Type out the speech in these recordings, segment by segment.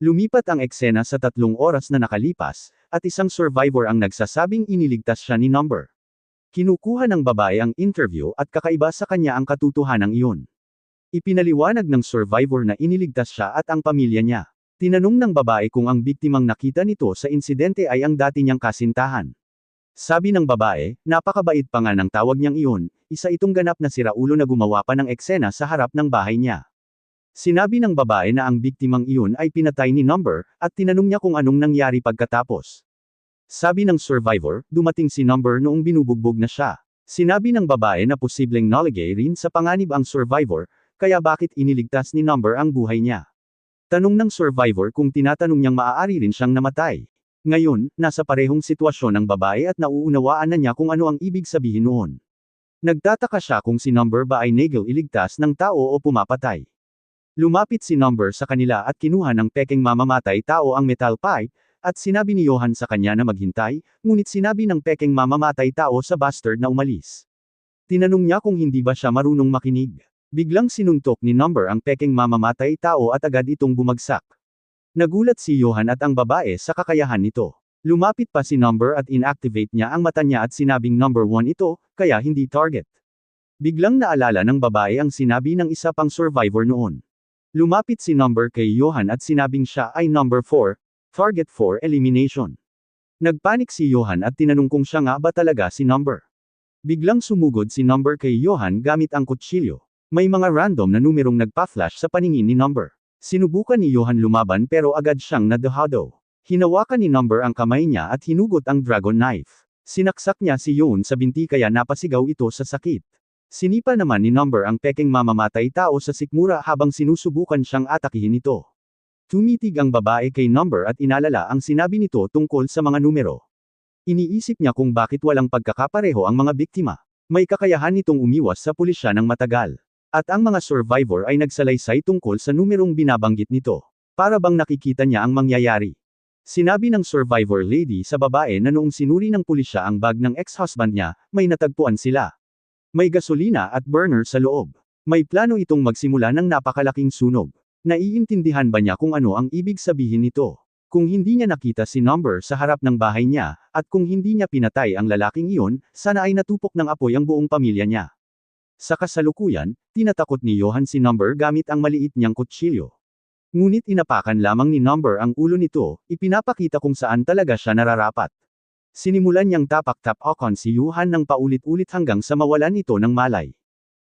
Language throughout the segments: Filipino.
Lumipat ang eksena sa 3 oras na nakalipas, at isang survivor ang nagsasabing iniligtas siya ni Number. Kinukuha ng babae ang interview at kakaiba sa kanya ang katotohanan iyon. Ipinaliwanag ng survivor na iniligtas siya at ang pamilya niya. Tinanong ng babae kung ang biktimang nakita nito sa insidente ay ang dati niyang kasintahan. Sabi ng babae, napakabait pa nga ng tawag niyang iyon, isa itong ganap na siraulo na gumawa pa ng eksena sa harap ng bahay niya. Sinabi ng babae na ang biktimang iyon ay pinatay ni Number, at tinanong niya kung anong nangyari pagkatapos. Sabi ng survivor, dumating si Number noong binubugbog na siya. Sinabi ng babae na posibleng nalagay rin sa panganib ang survivor, kaya bakit iniligtas ni Number ang buhay niya. Tanong ng survivor kung tinatanong niyang maaari rin siyang namatay. Ngayon, nasa parehong sitwasyon ang babae at nauunawaan na niya kung ano ang ibig sabihin noon. Nagtataka siya kung si Number ba ay nagil iligtas ng tao o pumapatay. Lumapit si Number sa kanila at kinuha ng pekeng mamamatay tao ang metal pipe, at sinabi ni Johan sa kanya na maghintay, ngunit sinabi ng pekeng mamamatay tao sa bastard na umalis. Tinanong niya kung hindi ba siya marunong makinig. Biglang sinuntok ni Number ang pekeng mamamatay tao at agad itong bumagsak. Nagulat si Johan at ang babae sa kakayahan nito. Lumapit pa si Number at inactivate niya ang mata niya at sinabing number 1 ito, kaya hindi target. Biglang naalala ng babae ang sinabi ng isa pang survivor noon. Lumapit si Number kay Johan at sinabing siya ay number 4, target for elimination. Nagpanik si Johan at tinanong kung siya nga ba talaga si Number. Biglang sumugod si Number kay Johan gamit ang kutsilyo. May mga random na numerong nagpa-flash sa paningin ni Number. Sinubukan ni Johan lumaban pero agad siyang nadehado. Hinawakan ni Number ang kamay niya at hinugot ang dragon knife. Sinaksak niya si Johan sa binti kaya napasigaw ito sa sakit. Sinipa naman ni Number ang pekeng mamamatay tao sa sikmura habang sinusubukan siyang atakihin ito. Tumitig ang babae kay Number at inalala ang sinabi nito tungkol sa mga numero. Iniisip niya kung bakit walang pagkakapareho ang mga biktima. May kakayahan nitong umiwas sa pulisya ng matagal. At ang mga survivor ay nagsalaysay tungkol sa numerong binabanggit nito. Para bang nakikita niya ang mangyayari. Sinabi ng survivor lady sa babae na noong sinuri ng pulisya ang bag ng ex-husband niya, may natagpuan sila. May gasolina at burner sa loob. May plano itong magsimula ng napakalaking sunog. Naiintindihan ba niya kung ano ang ibig sabihin nito? Kung hindi niya nakita si Number sa harap ng bahay niya, at kung hindi niya pinatay ang lalaking iyon, sana ay natupok ng apoy ang buong pamilya niya. Sa kasalukuyan, tinatakot ni Johan si Number gamit ang maliit niyang kutsilyo. Ngunit inapakan lamang ni Number ang ulo nito, ipinapakita kung saan talaga siya nararapat. Sinimulan niyang tapak-tapakan si Johan ng paulit-ulit hanggang sa mawalan ito ng malay.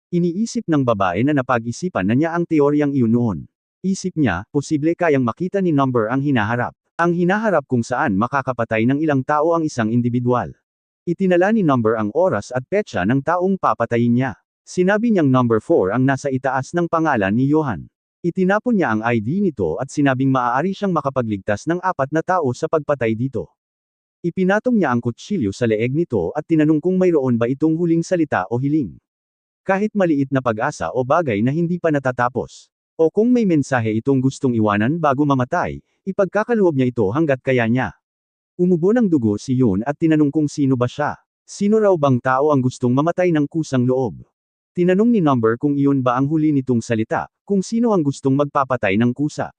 Iniisip ng babae na napag-isipan na niya ang teoryang iyon noon. Isip niya, posible kayang makita ni Number ang hinaharap. Ang hinaharap kung saan makakapatay ng ilang tao ang isang individual. Itinala ni Number ang oras at petsa ng taong papatayin niya. Sinabi niyang number 4 ang nasa itaas ng pangalan ni Johan. Itinapon niya ang ID nito at sinabing maaari siyang makapagligtas ng 4 na tao sa pagpatay dito. Ipinatong niya ang kutsilyo sa leeg nito at tinanong kung mayroon ba itong huling salita o hiling. Kahit maliit na pag-asa o bagay na hindi pa natatapos. O kung may mensahe itong gustong iwanan bago mamatay, ipagkakaloob niya ito hanggat kaya niya. Umubo ng dugo si Yoon at tinanong kung sino ba siya. Sino raw bang tao ang gustong mamatay ng kusang loob? Tinanong ni Number kung iyon ba ang huli nitong salita, kung sino ang gustong magpapatay ng kusa.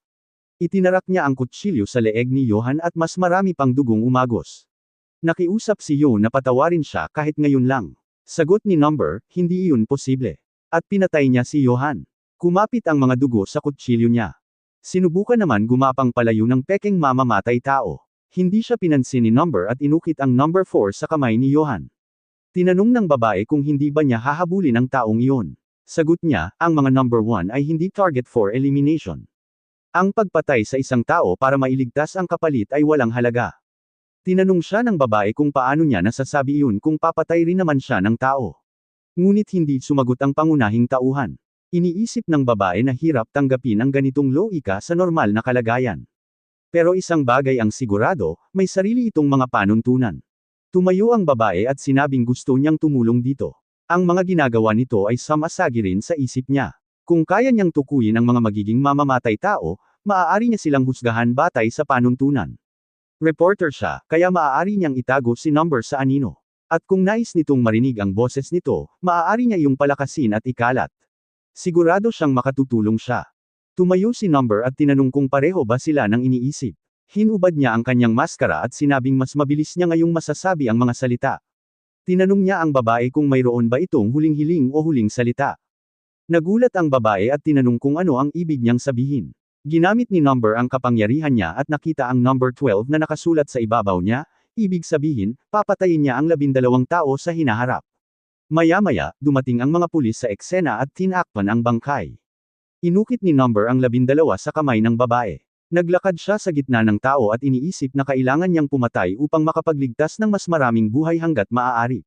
Itinarak niya ang kutsilyo sa leeg ni Johan at mas marami pang dugong umagos. Nakiusap si Yoon na patawarin siya kahit ngayon lang. Sagot ni Number, hindi iyon posible. At pinatay niya si Johan. Kumapit ang mga dugo sa kutsilyo niya. Sinubukan naman gumapang palayo ng pekeng mamamatay tao. Hindi siya pinansin ni Number at inukit ang number 4 sa kamay ni Johan. Tinanong ng babae kung hindi ba niya hahabulin ang taong iyon. Sagot niya, ang mga number 1 ay hindi target for elimination. Ang pagpatay sa isang tao para mailigtas ang kapalit ay walang halaga. Tinanong siya ng babae kung paano niya nasasabi iyon kung papatay rin naman siya ng tao. Ngunit hindi sumagot ang pangunahing tauhan. Iniisip ng babae na hirap tanggapin ang ganitong loika sa normal na kalagayan. Pero isang bagay ang sigurado, may sarili itong mga panuntunan. Tumayo ang babae at sinabing gusto niyang tumulong dito. Ang mga ginagawa nito ay samasagi rin sa isip niya. Kung kaya niyang tukuyin ang mga magiging mamamatay tao, maaari niya silang husgahan batay sa panuntunan. Reporter siya, kaya maaari niyang itago si Number sa anino. At kung nais nitong marinig ang boses nito, maaari niya iyong palakasin at ikalat. Sigurado siyang makatutulong siya. Tumayo si Number at tinanong kung pareho ba sila ng iniisip. Hinubad niya ang kanyang maskara at sinabing mas mabilis niya ngayong masasabi ang mga salita. Tinanong niya ang babae kung mayroon ba itong huling hiling o huling salita. Nagulat ang babae at tinanong kung ano ang ibig niyang sabihin. Ginamit ni Number ang kapangyarihan niya at nakita ang number 12 na nakasulat sa ibabaw niya, ibig sabihin, papatayin niya ang 12 tao sa hinaharap. Maya-maya, dumating ang mga pulis sa eksena at tinakpan ang bangkay. Inukit ni Number ang 12 sa kamay ng babae. Naglakad siya sa gitna ng tao at iniisip na kailangan niyang pumatay upang makapagligtas ng mas maraming buhay hanggat maaari.